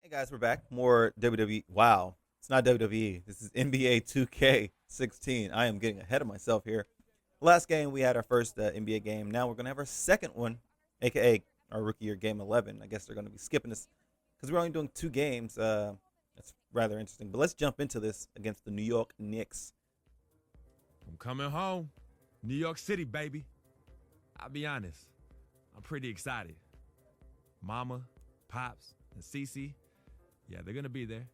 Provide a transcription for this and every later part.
Hey guys, we're back. More WWE. Wow, it's not WWE. This is NBA 2K16. I am getting ahead of myself here. Last game we had our first NBA game. Now we're gonna have our second one, aka our rookie year game 11. I guess they're gonna be skipping this because we're only doing two games. That's rather interesting. But let's jump into this against the New York Knicks. I'm coming home. New York City, baby. I'll be honest, I'm pretty excited. Mama, Pops, and Cece, yeah, they're going to be there.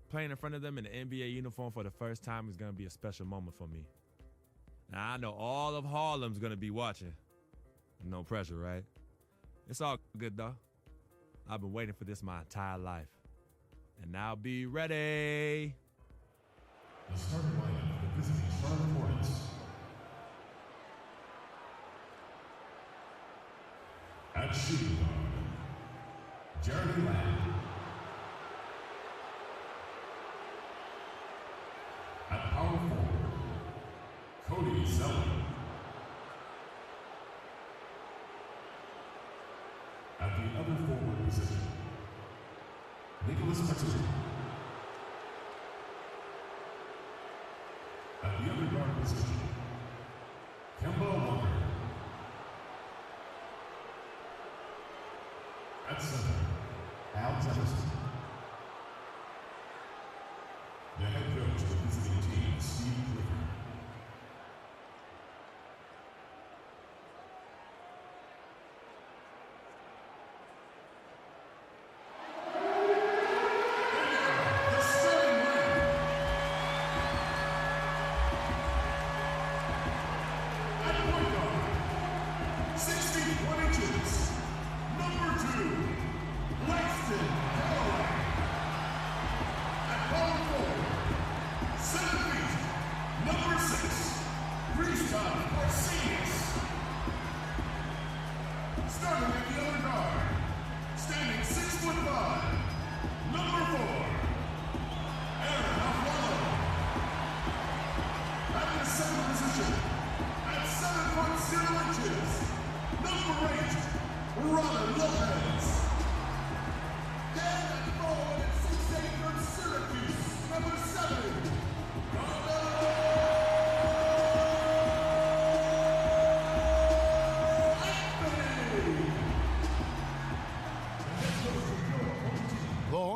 Playing in front of them in the NBA uniform for the first time is going to be a special moment for me. Now, I know all of Harlem's going to be watching. No pressure, right? It's all good, though. I've been waiting for this my entire life. And now be ready. The starting lineup for the visiting Charlotte Hornets. At shooting guard, Jeremy Lamb. At power forward, Cody Zeller. At the other forward position, Nicholas Batum. At the other guard position, Kemba Walker. At center, Al Jefferson. The head coach of the visiting team, Steve Clifford.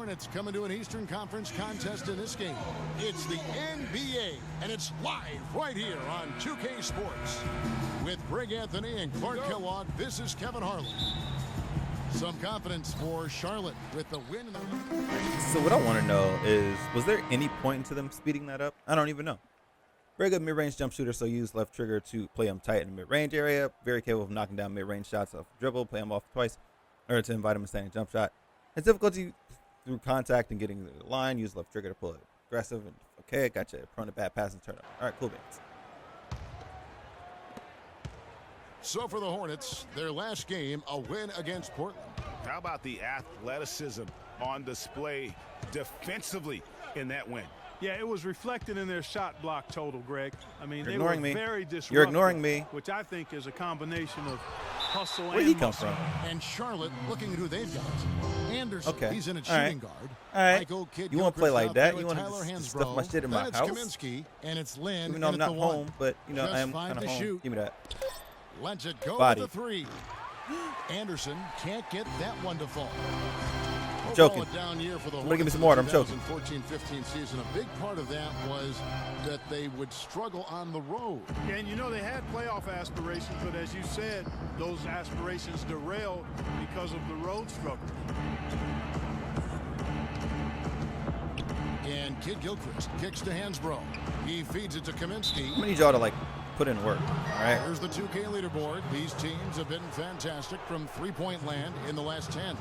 It's coming to an Eastern Conference contest in this game. It's the NBA, and it's live right here on 2K Sports. With Greg Anthony and Clark Kellogg, this is Kevin Harlan. Some confidence for Charlotte with the win. So what I want to know is, was there any point into them speeding that up? I don't even know. Very good mid-range jump shooter, so use left trigger to play him tight in the mid-range area. Very capable of knocking down mid-range shots off dribble, play him off twice, or to invite him a standing jump shot. His difficulty through contact and getting the line, use left trigger to pull it aggressive. And okay, I got you. Prone to bad pass and turn up. All right, cool beans. So for the Hornets, their last game, a win against Portland. How about the athleticism on display defensively in that win? Yeah, it was reflected in their shot block total, Greg. I mean, they ignoring were me. very disruptive. You're ignoring me. Which I think is a combination of hustle Where'd and he come muscle. from? And Charlotte looking at who they've got. Anderson, Okay. he's in at All right. shooting guard. All right. Michael Kidd You won't play Gilchrist like out that. there You with want Tyler to Hansbrough. stuff my shit in Then my it's house? Kaminsky, and it's Lynn. Even though I'm in at not the one. home, but you know Just I am five kind of to home. shoot. Give me that. Lets it go Body. with the three. Anderson can't get that one to fall. Joking. Overall, a down year for the Somebody give me Hornets some in more. the I'm joking. 2014-15 season. A big part of that was that they would struggle on the road. And, you know, they had playoff aspirations, but as you said, those aspirations derailed because of the road struggle. And Kidd Gilchrist kicks to Hansbrough. He feeds it to Kaminsky. I'm gonna need y'all to like put in work. All right. Here's the 2K leaderboard. These teams have been fantastic from three-point land in the last 10.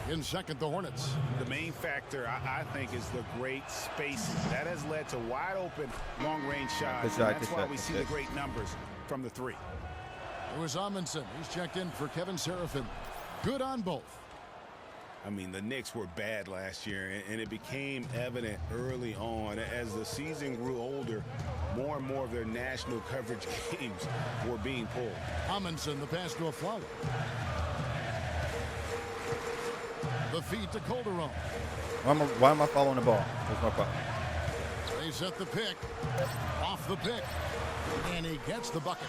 In second, the Hornets. The main factor, I think, is the great spacing. That has led to wide open, long-range shots. Good shot, And that's good why shot, we good see shot. the great numbers from the three. It was Amundsen. He's checked in for Kevin Serafin. Good on both. I mean, the Knicks were bad last year, and it became evident early on. As the season grew older, more and more of their national coverage games were being pulled. Amundsen, the pass to a Afflalo. The The feed to Calderon. Why am I following the ball? That's my problem. They set the pick. Off the pick. And he gets the bucket.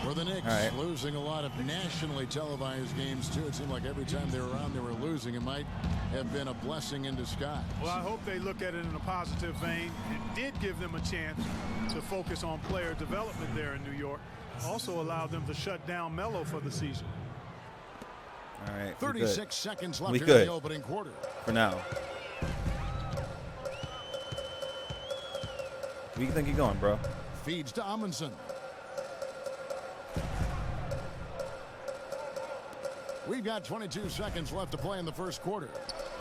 For the Knicks, losing a lot of nationally televised games, too. It seemed like every time they were on, they were losing. It might have been a blessing in disguise. Well, I hope they look at it in a positive vein. It did give them a chance to focus on player development there in New York. Also allowed them to shut down Melo for the season. All right. 36 seconds left We here good. in the opening quarter. For now. Where you think you're going, bro? Feeds to Amundsen. We've got 22 seconds left to play in the first quarter.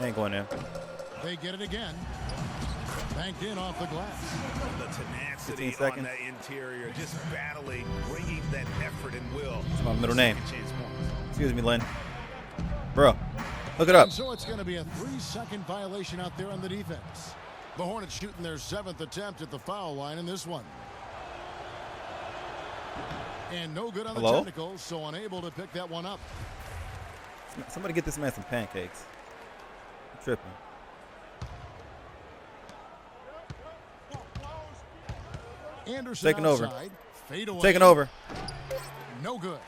Ain't going in. They get it again. Banked in off the glass. The tenacity 15 seconds. on that interior, just battling, bringing that effort and will. It's my middle name. Second chance points. Excuse me, Lynn. Bro, look it up. And so it's going to be a 3-second violation out there on the defense. The Hornets shooting their 7th attempt at the foul line in this one. And no good on the technicals, so unable to pick that one up. Somebody get this man some pancakes. I'm tripping. Anderson Taking over. outside. Fade away. Taking over. No good.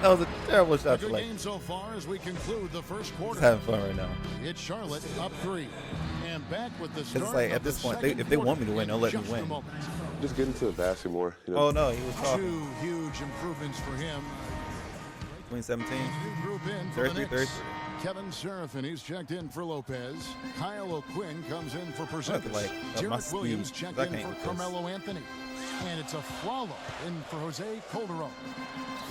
That was a terrible shot. A good game so far as we conclude the first quarter. Just having fun right now. It's Charlotte up 3. And back with the start It's like at this point, if they want me to win, they'll let me win. Just get into the basket more. You know? Oh no, he was talking. 2 huge improvements for him. 2017. New group in for 33, the Knicks. Kevin Seraphin, he's checked in for Lopez. Kyle O'Quinn comes in for Porzingis. Like, my Derek Williams speed. checked I in can't for with this. Carmelo Anthony. And it's a Flalo in for Jose Calderon.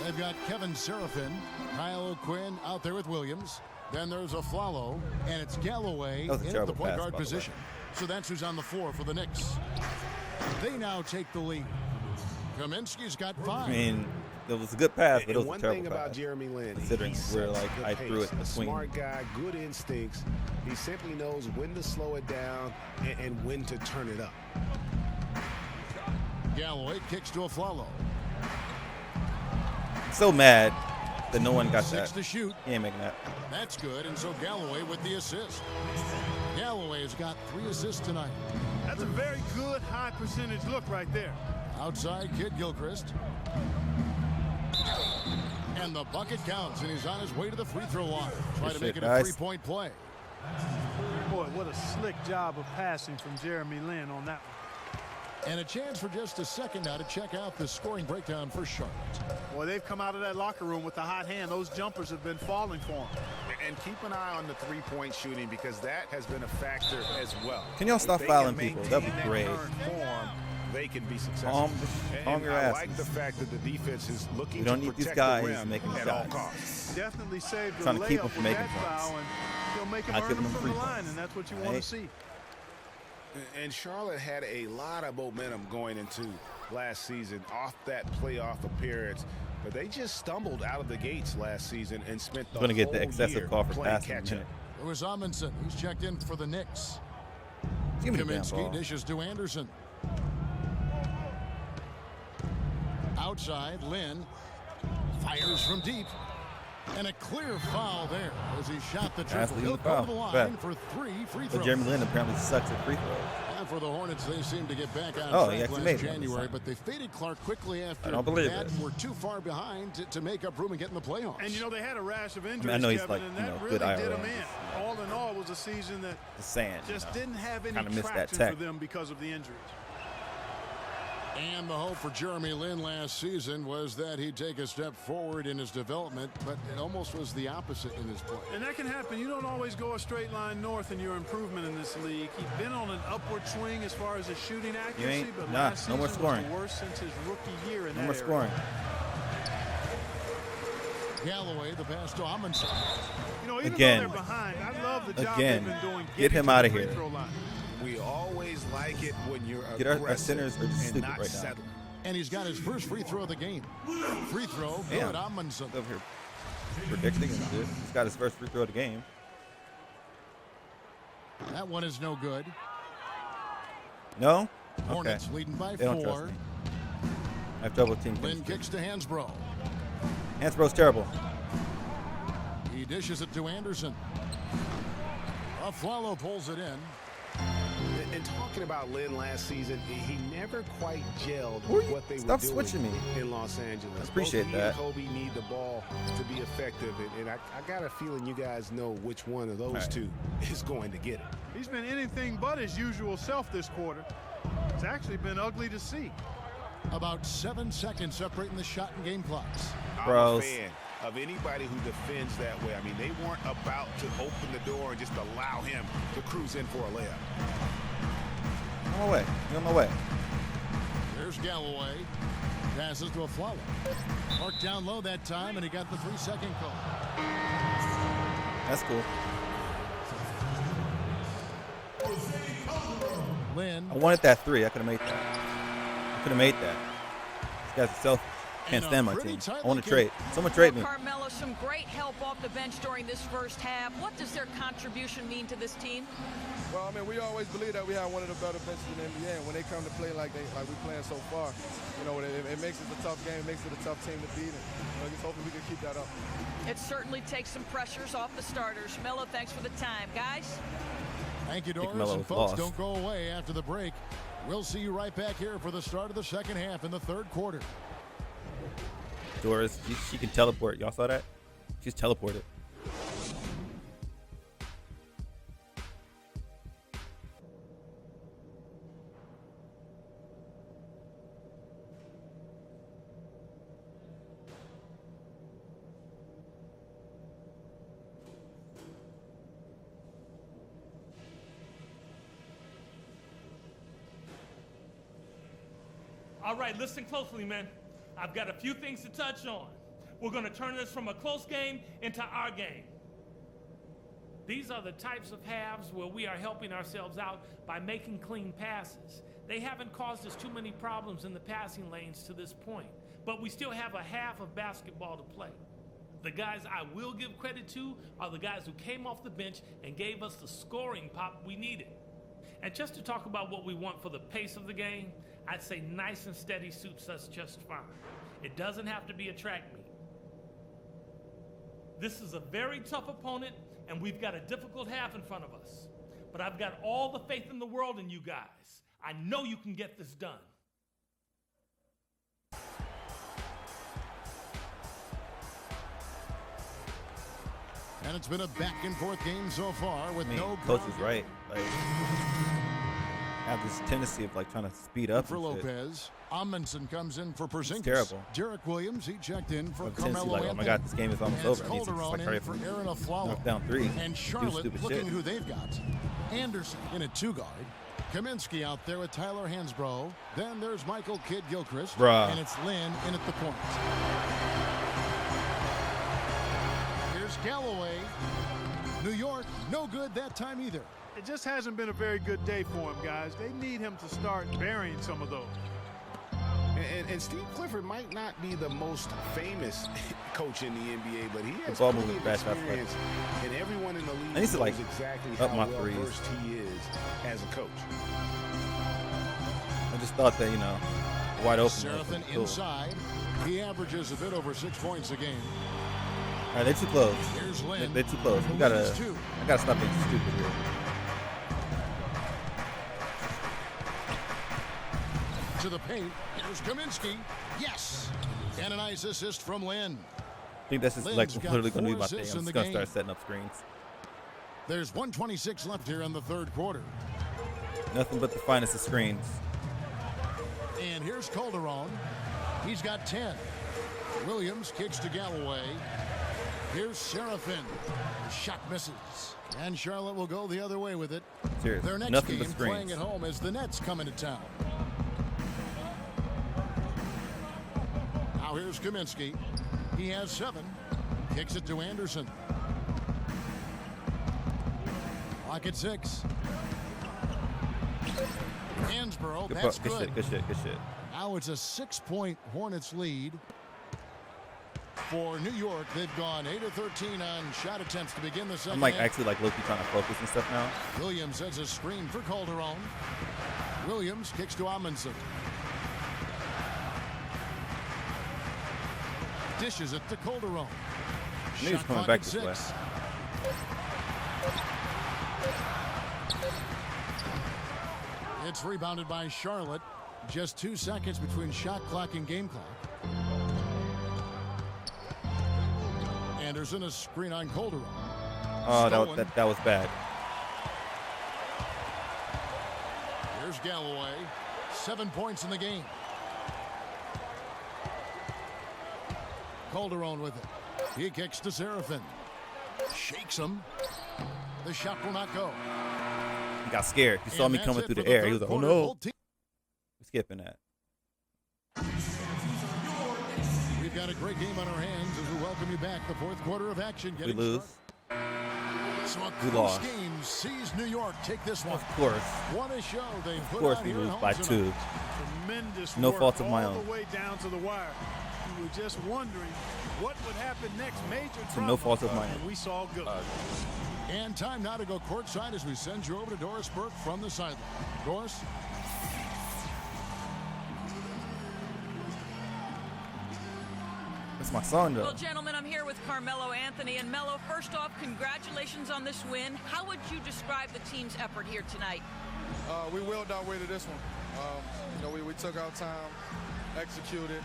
They've got Kevin Seraphin, Kyle O'Quinn out there with Williams. Then there's a Flalo, and it's Galloway That was a in terrible the point pass, guard by the way. position. So that's who's on the floor for the Knicks. They now take the lead. Kaminsky's got 5. I mean, it was a good pass, but it was And a one terrible thing about pass. Jeremy Lin, Considering he where, sets like, the I pace. threw it A between. smart guy, good instincts. He simply knows when to slow it down and when to turn it up. Galloway kicks to a Flalo. I'm so mad that no one got 6 that. to shoot. He ain't making that. That's good, and so Galloway with the assist. Galloway has got 3 assists tonight. That's a very good high percentage look right there. Outside, Kid Gilchrist. And the bucket counts, and he's on his way to the free throw line. Try to make it a guys. 3-point play. Boy, what a slick job of passing from Jeremy Lin on that one. And a chance for just a second now to check out the scoring breakdown for Charlotte. Boy, they've come out of that locker room with a hot hand. Those jumpers have been falling for them. And keep an eye on the three-point shooting because that has been a factor as well. Can y'all stop If they can fouling people? That'd be maintain great. that current form, they can be successful. Calm your I like asses. the fact that the defense is looking We don't to need these protect guys the rim making at all shots. costs. Definitely saved the Trying to keep layup them from with making that shots. foul, and he'll make him Not earn giving them them from the free line, throws. and that's what you want Right. to see. And Charlotte had a lot of momentum going into last season off that playoff appearance, but they just stumbled out of the gates last season and spent the We're gonna get the whole excessive year call for playing passing in a catch-up. minute. It was Amundsen. He's checked in for the Knicks. Give me the damn Kaminsky ball. dishes to Anderson. Outside, Lin fires from deep. And a clear foul there as he shot the That's triple. leading He'll the go to foul. the line Bad. for 3 free But throws. Jeremy Lin apparently sucks at free throws. And for the Hornets, they seem to get back on Oh, he track actually last made one this January, time. but they faded Clark quickly after I don't believe that it. and were too far behind to make up room and get in the playoffs. And, you know, they had a rash of injuries, I know he's Kevin, like, and you that know, really good did IRL. them in. All in all, it was a season that Just saying. just didn't have any Kinda missed that traction tech. for them because of the injuries. And the hope for Jeremy Lin last season was that he'd take a step forward in his development, but it almost was the opposite in his play. And that can happen. You don't always go a straight line north in your improvement in this league. He's been on an upward swing as far as his shooting accuracy, ain't- but nah, last no more season scoring. was the worst since his rookie year in No that more area. scoring. Galloway, the pass to Amundsen. You know, even Again. though they're behind, I love the job Again. they've been doing. Get getting him to outta the free here. throw line. We always like it when you're Get our aggressive centers are just and stupid not right now. settling. And he's got his first free throw of the game. Free throw, good, Damn. Amundsen. Over here predicting and shit. He's got his first free throw of the game. That one is no good. No? Okay. Hornets leading by They don't 4. trust me. I have trouble with team Lin chemistry. kicks to Hansbrough. Hansbrough's terrible. He dishes it to Anderson. Aflalo pulls it in. And talking about Lynn last season, he never quite gelled with what they were Stop doing switching me. in Los Angeles. I appreciate Both he that. and Kobe need the ball to be effective, and I got a feeling you guys know which one of those two is going to get it. He's been anything but his usual self this quarter. It's actually been ugly to see. About 7 seconds separating the shot and game clocks. I'm Bros. a fan of anybody who defends that way. I mean, they weren't about to open the door and just allow him to cruise in for a layup. On my way. You're on my way. There's Galloway. Passes to Aflalo. Marked down low that time, and he got the 3-second call. That's cool. Lynn. I wanted that 3. I could have made that. I could have made that. This guy's himself can't stand my team. I want to trade. Someone trade me. Carmelo, some great help off the bench during this first half. What does their contribution mean to this team? Well, I mean, we always believe that we have one of the better benches in the NBA. And when they come to play like we're playing so far, you know, it makes it a tough game. It makes it a tough team to beat. And you know, just hoping we can keep that up. It certainly takes some pressures off the starters. Melo, thanks for the time. Guys? Thank you, Doris. Melo And was folks, lost. don't go away after the break. We'll see you right back here for the start of the second half in the third quarter. Doris, she can teleport. Y'all saw that? She's teleported. All right, listen closely, man. I've got a few things to touch on. We're going to turn this from a close game into our game. These are the types of halves where we are helping ourselves out by making clean passes. They haven't caused us too many problems in the passing lanes to this point, but we still have a half of basketball to play. The guys I will give credit to are the guys who came off the bench and gave us the scoring pop we needed. And just to talk about what we want for the pace of the game, I'd say nice and steady suits us just fine. It doesn't have to be a track meet. This is a very tough opponent, and we've got a difficult half in front of us. But I've got all the faith in the world in you guys. I know you can get this done. And it's been a back and forth game so far with I mean, no coach ground is right. Like, have this tendency of like trying to speed up for and shit. Lopez. Amundsen comes in for Porzingis. terrible. Derek Williams, he checked in for Have a tendency Carmelo like, oh Anthony. my god, this game is almost And it's over. I need to just, Calderon like, hurry in up for and Aaron Aflalo. knock down 3. And Do Charlotte stupid looking shit. who they've got. Anderson in a 2-guard. Kaminsky out there with Tyler Hansbrough. Then there's Michael Kidd-Gilchrist. Bruh. And it's Lynn in at the point. Here's Galloway. New York, no good that time either. It just hasn't been a very good day for him, guys. They need him to start burying some of those. And Steve Clifford might not be the most famous coach in the NBA, but he has ball plenty movement of fast, fast, experience, and everyone in the league I need to, like, knows exactly up how my well threes. versed he is as a coach. I just thought that, you know, wide open. Seraphin Cool. inside. He averages a bit over 6 points a game. All right, they're too close. Here's Lynn. They're too close. The I gotta stop being stupid here. To the paint. Here's Kaminsky. Yes. And a nice assist from Lynn. I think that's just Lynn's like got literally going to be 4 my thing. assists I'm in just the going to start game. setting up screens. There's 1:26 left here in the third quarter. Nothing but the finest of screens. And here's Calderon. He's got 10. Williams kicks to Galloway. Here's Seraphin. The shot misses. And Charlotte will go the other way with it. Serious. Their next Nothing game but playing screens. at home as the Nets come into town. Now here's Kaminsky. He has 7. Kicks it to Anderson. Clock at 6. Hansbrough, Good, that's good good. shit, good shit, good shit. Now it's a 6-point Hornets lead for New York. They've gone 8 of 13 on shot attempts to begin the second I'm like half. actually like low-key trying to focus and stuff now. Williams sets a screen for Calderon. Williams kicks to Amundsen. Dishes it to Calderon. Niggas coming back this way. It's rebounded by Charlotte. Just 2 seconds between shot clock and game clock. Anderson, a screen on Calderon. Oh, that was bad. Here's Galloway. 7 points in the game. Calderon with it. He kicks to Seraphin. Shakes him. The shot will not go. He got scared. He saw me coming through the air. He was like, oh no. Skipping that. We've got a great game on our hands as we welcome you back. The fourth quarter of action. We lose. So a We close lost. game sees New York take this one. Of course. What a show they put Of course on we here lose at by home 2. tonight. Tremendous No work fault of my all own. the way down to the wire. We were just wondering what would happen next. Major So drama. no fault of mine. And we saw good. And time now to go courtside as we send you over to Doris Burke from the sideline. Doris? That's my song, though. Well, gentlemen, I'm here with Carmelo Anthony. And Melo, first off, congratulations on this win. How would you describe the team's effort here tonight? We willed our way to this one. We took our time, executed.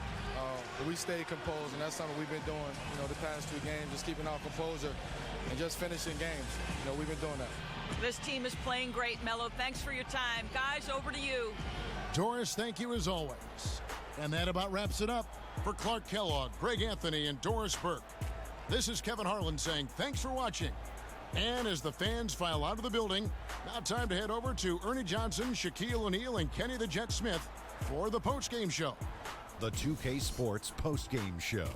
We stayed composed, and that's something we've been doing, the past 2 games, just keeping our composure and just finishing games. We've been doing that. This team is playing great, Melo. Thanks for your time. Guys, over to you. Doris, thank you as always. And that about wraps it up. For Clark Kellogg, Greg Anthony, and Doris Burke, this is Kevin Harlan saying thanks for watching. And as the fans file out of the building, now time to head over to Ernie Johnson, Shaquille O'Neal, and Kenny the Jet Smith for the postgame show. The 2K Sports postgame show.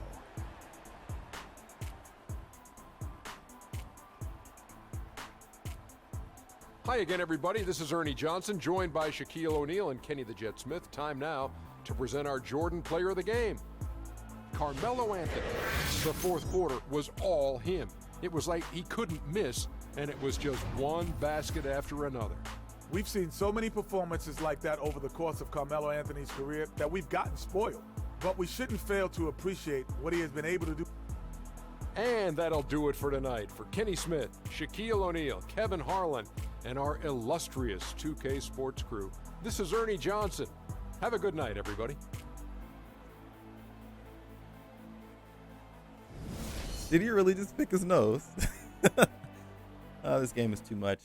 Hi again, everybody. This is Ernie Johnson, joined by Shaquille O'Neal and Kenny the Jet Smith. Time now to present our Jordan Player of the Game, Carmelo Anthony. The fourth quarter was all him. It was like he couldn't miss, and it was just one basket after another. We've seen so many performances like that over the course of Carmelo Anthony's career that we've gotten spoiled. But we shouldn't fail to appreciate what he has been able to do. And that'll do it for tonight. For Kenny Smith, Shaquille O'Neal, Kevin Harlan, and our illustrious 2K Sports crew, this is Ernie Johnson. Have a good night, everybody. Did he really just pick his nose? This game is too much.